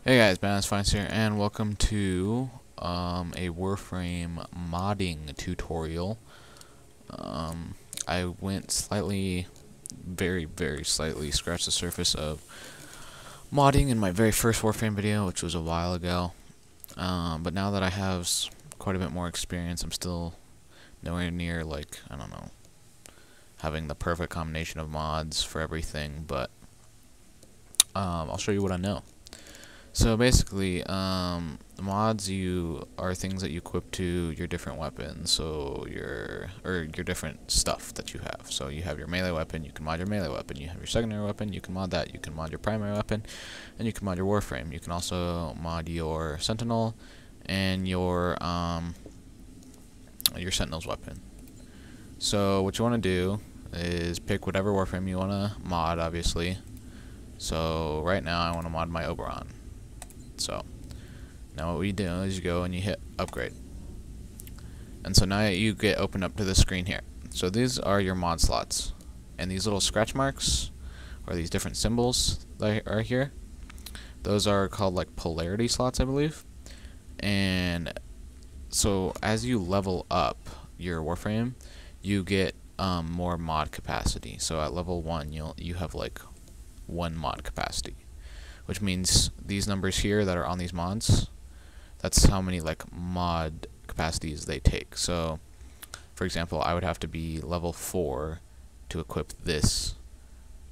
Hey guys, BananasFinest here, and welcome to a WarFrame modding tutorial. I went very slightly scratched the surface of modding in my very first WarFrame video, which was a while ago. But now that I have quite a bit more experience, I'm still nowhere near, like, I don't know, having the perfect combination of mods for everything, but I'll show you what I know. So basically, mods are things that you equip to your different weapons, so your different stuff that you have. So you have your melee weapon, you can mod your melee weapon. You have your secondary weapon, you can mod that. You can mod your primary weapon, and you can mod your warframe. You can also mod your sentinel and your sentinel's weapon. So what you want to do is pick whatever warframe you want to mod, obviously. So right now I want to mod my Oberon. So now what we do is you go and you hit upgrade, and so now you get opened up to this screen here. So these are your mod slots, and these little scratch marks or these different symbols that are here, those are called like polarity slots, I believe. And so as you level up your warframe, you get more mod capacity. So at level 1 you have like 1 mod capacity, which means these numbers here that are on these mods, that's how many like mod capacities they take. So for example, I would have to be level 4 to equip this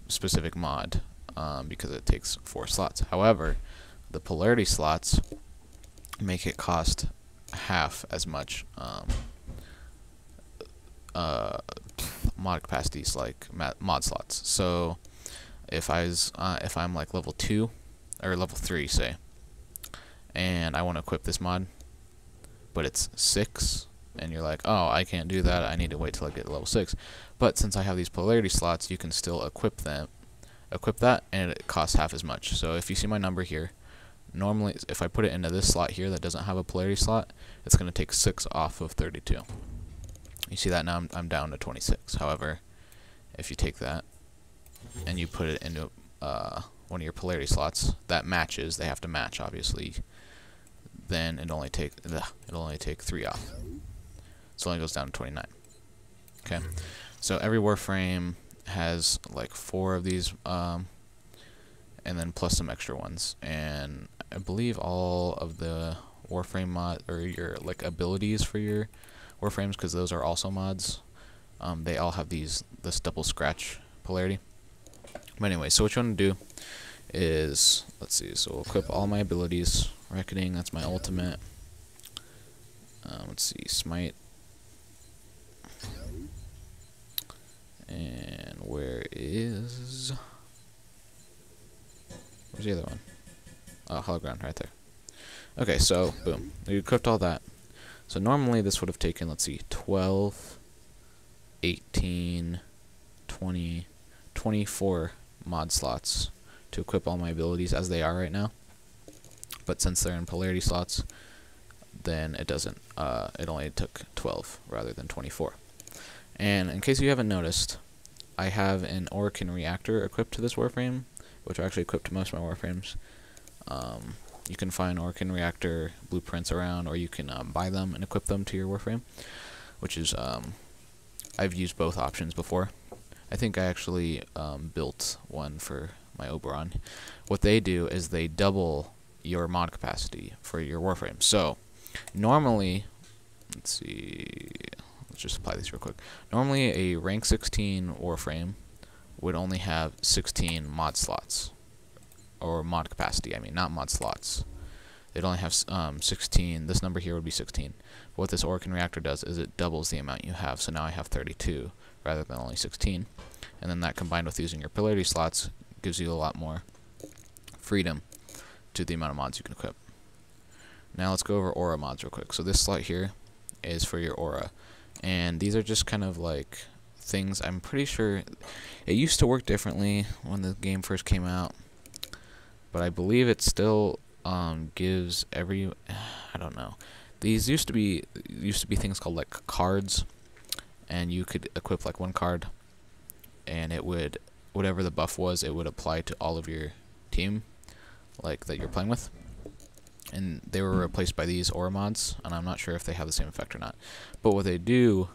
specific mod, because it takes 4 slots. However, the polarity slots make it cost half as much mod capacities like mod slots. So if I'm like level 2 or level 3, say, and I want to equip this mod, but it's 6, and you're like, oh, I can't do that, I need to wait till I get level 6. But since I have these polarity slots, you can still equip that, and it costs half as much. So if you see my number here, normally if I put it into this slot here that doesn't have a polarity slot, it's going to take 6 off of 32. You see that now I'm down to 26. However, if you take that and you put it into one of your polarity slots that matches, they have to match obviously, then it'll only take 3 off. So it only goes down to 29. Okay, so every warframe has like 4 of these, and then plus some extra ones. And I believe all of the warframe mod or your like abilities for your warframes, because those are also mods, they all have this double scratch polarity. But anyway, so what you want to do is, let's see, so we'll equip all my abilities. Reckoning, that's my ultimate. Let's see, smite. And where's the other one? Oh, hologram, right there. Okay, so boom, we equipped all that. So normally this would have taken, let's see, 12, 18, 20, 24 mod slots to equip all my abilities as they are right now. But since they're in polarity slots, then it doesn't, it only took 12 rather than 24. And in case you haven't noticed, I have an Oberon reactor equipped to this warframe, which I actually equipped to most of my warframes. You can find Oberon reactor blueprints around, or you can buy them and equip them to your warframe, which is, I've used both options before. I think I actually built one for my Oberon. What they do is they double your mod capacity for your warframe. So normally, let's see, let's just apply these real quick. Normally a rank 16 warframe would only have 16 mod slots, or mod capacity, I mean, not mod slots. They'd only have 16. This number here would be 16. But what this Oberon reactor does is it doubles the amount you have. So now I have 32 rather than only 16. And then that, combined with using your polarity slots, gives you a lot more freedom to the amount of mods you can equip. Now let's go over aura mods real quick. So this slot here is for your aura, and these are just kind of like things. I'm pretty sure it used to work differently when the game first came out, but I believe it still gives every, I don't know. These used to be things called like cards, and you could equip like one card, and it would, whatever the buff was, it would apply to all of your team, like that you're playing with. and they were replaced by these aura mods, and I'm not sure if they have the same effect or not. But what they do,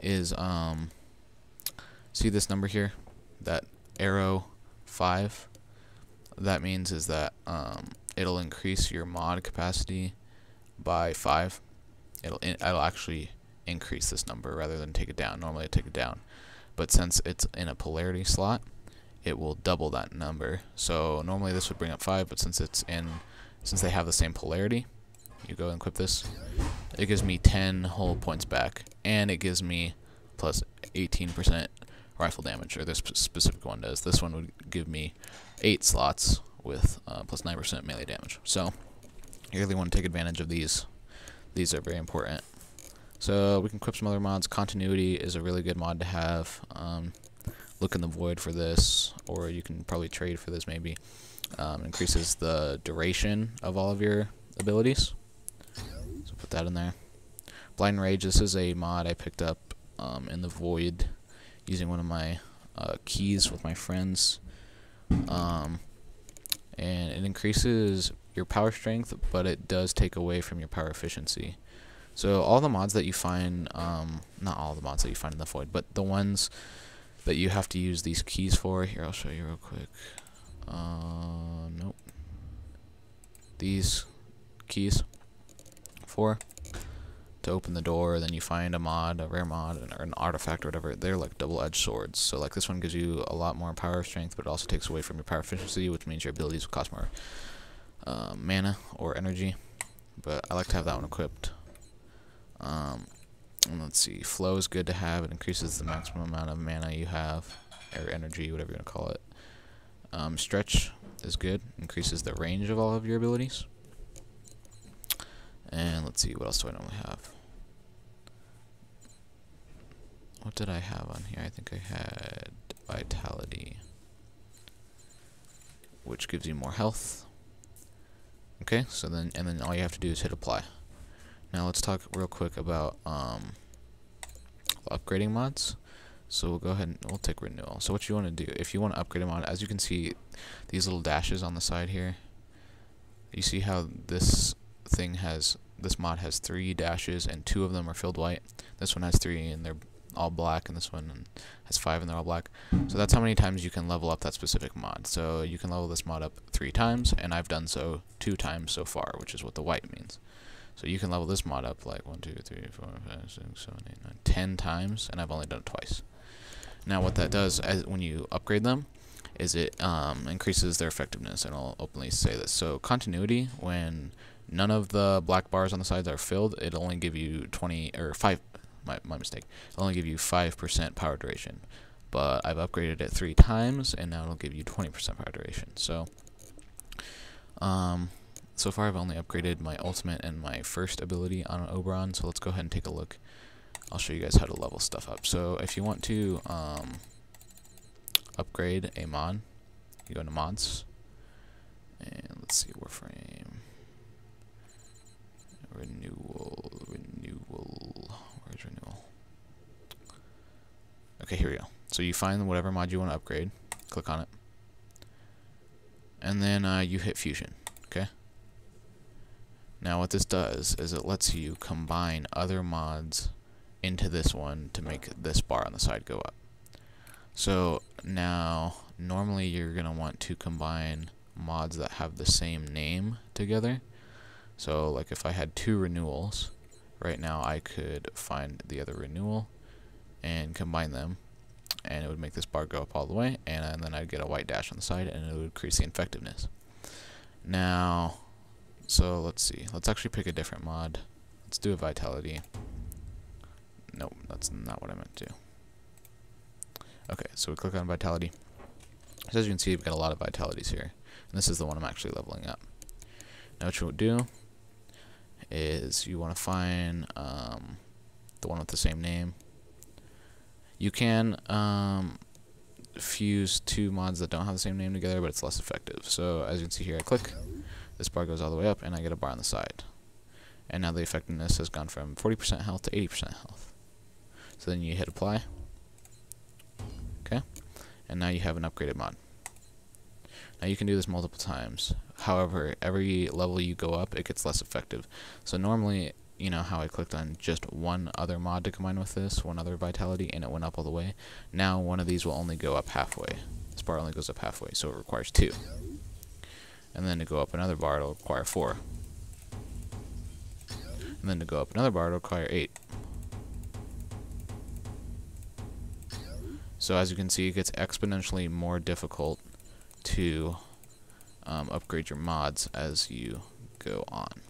is see this number here, that arrow 5. That means is that it'll increase your mod capacity by 5. It'll actually increase this number rather than take it down. Normally I take it down, but since it's in a polarity slot, it will double that number. So normally this would bring up 5, but since they have the same polarity, you go and equip this, it gives me 10 whole points back, and it gives me plus 18% rifle damage, or this specific one does. This one would give me 8 slots with plus 9% melee damage. So you really want to take advantage of these. These are very important. So we can equip some other mods. Continuity is a really good mod to have. Look in the void for this, or you can probably trade for this maybe. Increases the duration of all of your abilities. So put that in there. Blind Rage, this is a mod I picked up in the void using one of my keys with my friends. And it increases your power strength, but it does take away from your power efficiency. So all the mods that you find, not all the mods that you find in the void, but the ones that you have to use these keys for, here I'll show you real quick. Nope. These keys for to open the door, then you find a mod, a rare mod, or an artifact or whatever. They're like double-edged swords. So like this one gives you a lot more power strength, but it also takes away from your power efficiency, which means your abilities will cost more mana or energy. But I like to have that one equipped. And let's see, flow is good to have. It increases the maximum amount of mana you have, or energy, whatever you want to call it. Stretch is good, increases the range of all of your abilities. And let's see, what else do I normally have? What did I have on here? I think I had Vitality, which gives you more health. Okay, so then all you have to do is hit apply. Now let's talk real quick about upgrading mods. So we'll go ahead and we'll take renewal. So what you want to do, if you want to upgrade a mod, as you can see, these little dashes on the side here. You see how this mod has 3 dashes and 2 of them are filled white. This one has 3 and they're all black, and this one has 5 and they're all black. So that's how many times you can level up that specific mod. So you can level this mod up 3 times, and I've done so 2 times so far, which is what the white means. So you can level this mod up like 1, 2, 3, 4, 5, 6, 7, 8, 9, 10 times, and I've only done it twice. Now what that does, when you upgrade them, is it increases their effectiveness, and I'll openly say this. So continuity, when none of the black bars on the sides are filled, it'll only give you 20 or 5. My mistake. It'll only give you 5% power duration, but I've upgraded it 3 times, and now it'll give you 20% power duration. So, so far I've only upgraded my ultimate and my first ability on an Oberon. So let's go ahead and take a look. I'll show you guys how to level stuff up. So if you want to upgrade a mod, you go into mods, and let's see, WarFrame, renewal, where's renewal? Okay, here we go. So you find whatever mod you want to upgrade, click on it, and then you hit fusion. Okay. Now what this does is it lets you combine other mods into this one to make this bar on the side go up. So now normally you're going to want to combine mods that have the same name together. So like if I had 2 renewals, right now I could find the other renewal and combine them, and it would make this bar go up all the way, and then I'd get a white dash on the side, and it would increase the effectiveness. Now, so let's see, let's actually pick a different mod. Let's do a Vitality. Nope, that's not what I meant to do. Okay, so we click on Vitality. So as you can see, we've got a lot of Vitalities here, and this is the one I'm actually leveling up. Now what you would do is you want to find the one with the same name. You can fuse 2 mods that don't have the same name together, but it's less effective. So as you can see here, I click, this bar goes all the way up, and I get a bar on the side. And now the effectiveness has gone from 40% health to 80% health. So then you hit apply. Okay, and now you have an upgraded mod. Now you can do this multiple times. However, every level you go up, it gets less effective. So normally, you know how I clicked on just one other mod to combine with this, one other vitality, and it went up all the way. Now one of these will only go up halfway. This bar only goes up halfway, so it requires 2. And then to go up another bar, it'll require 4. And then to go up another bar, it'll require 8. So as you can see, it gets exponentially more difficult to upgrade your mods as you go on.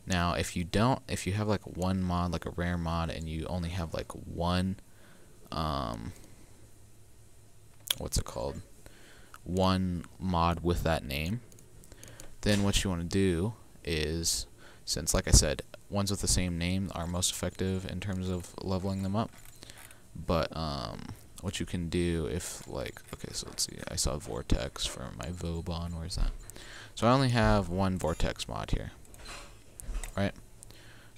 Now if you have like one mod, like a rare mod, and you only have like one, what's it called? One mod with that name, then what you want to do is, since like I said, ones with the same name are most effective in terms of leveling them up, but what you can do if, like, okay, so let's see, I saw Vortex for my Vobon, where's that? So I only have one Vortex mod here, right?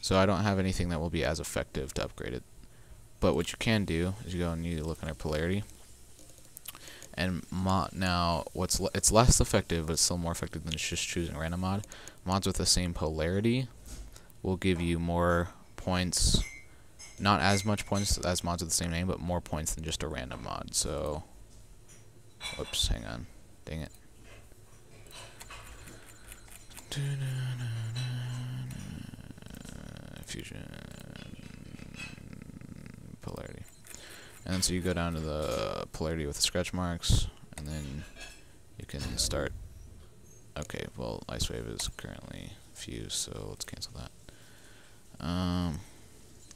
So I don't have anything that will be as effective to upgrade it. But what you can do is you go and you look under polarity, and now it's less effective, but it's still more effective than just choosing a random mod. Mods with the same polarity will give you more points. Not as much points as mods with the same name, but more points than just a random mod. So, whoops, hang on, dang it. Fusion, polarity, and then so you go down to the polarity with the scratch marks, and then you can start. Okay, well, Ice Wave is currently fused, so let's cancel that.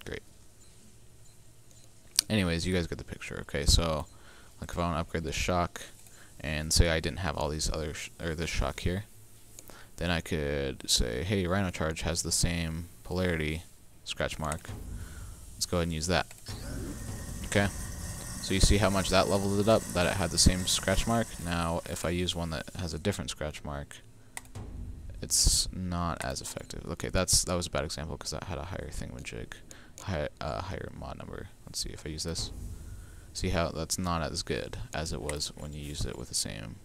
Great. Anyways, you guys get the picture. Okay, so like if I want to upgrade this shock, and say I didn't have all these other this shock here, then I could say, hey, Rhino Charge has the same polarity scratch mark. Let's go ahead and use that. Okay, so you see how much that leveled it up, that it had the same scratch mark. Now if I use one that has a different scratch mark, it's not as effective. Okay, that was a bad example because that had a higher thingamajig, higher mod number. Let's see if I use this. See how that's not as good as it was when you used it with the same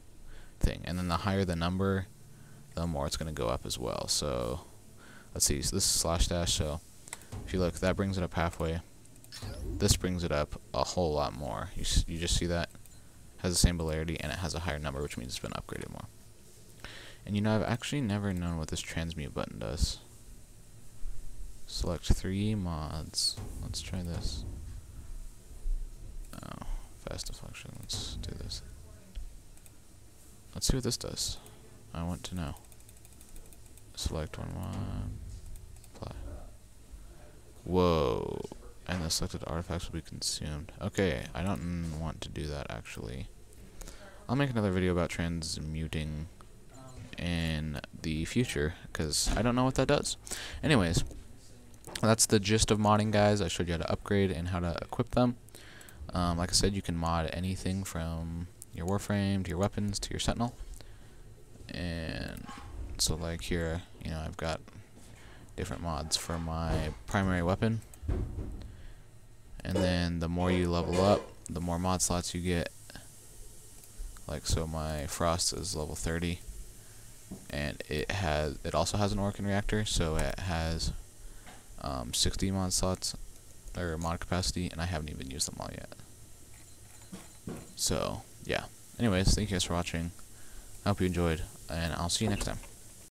thing. And then the higher the number, the more it's going to go up as well. So let's see, so this is slash dash, so if you look, that brings it up halfway. This brings it up a whole lot more. You just see that? It has the same polarity, and it has a higher number, which means it's been upgraded more. And you know, I've actually never known what this transmute button does. Select 3 mods. Let's try this. Oh, fast deflection. Let's do this. Let's see what this does. I want to know. Select one mod. Apply. Whoa. And the selected artifacts will be consumed. Okay, I don't want to do that actually. I'll make another video about transmuting in the future, because I don't know what that does. Anyways, that's the gist of modding, guys. I showed you how to upgrade and how to equip them. Like I said, you can mod anything from your Warframe to your weapons to your Sentinel. And so like here, you know, I've got different mods for my primary weapon. And then the more you level up, the more mod slots you get. Like so my Frost is level 30. And it also has an Orkin reactor, so it has 60 mod slots or mod capacity, and I haven't even used them all yet. So yeah. Anyways, thank you guys for watching. I hope you enjoyed, and I'll see you next time.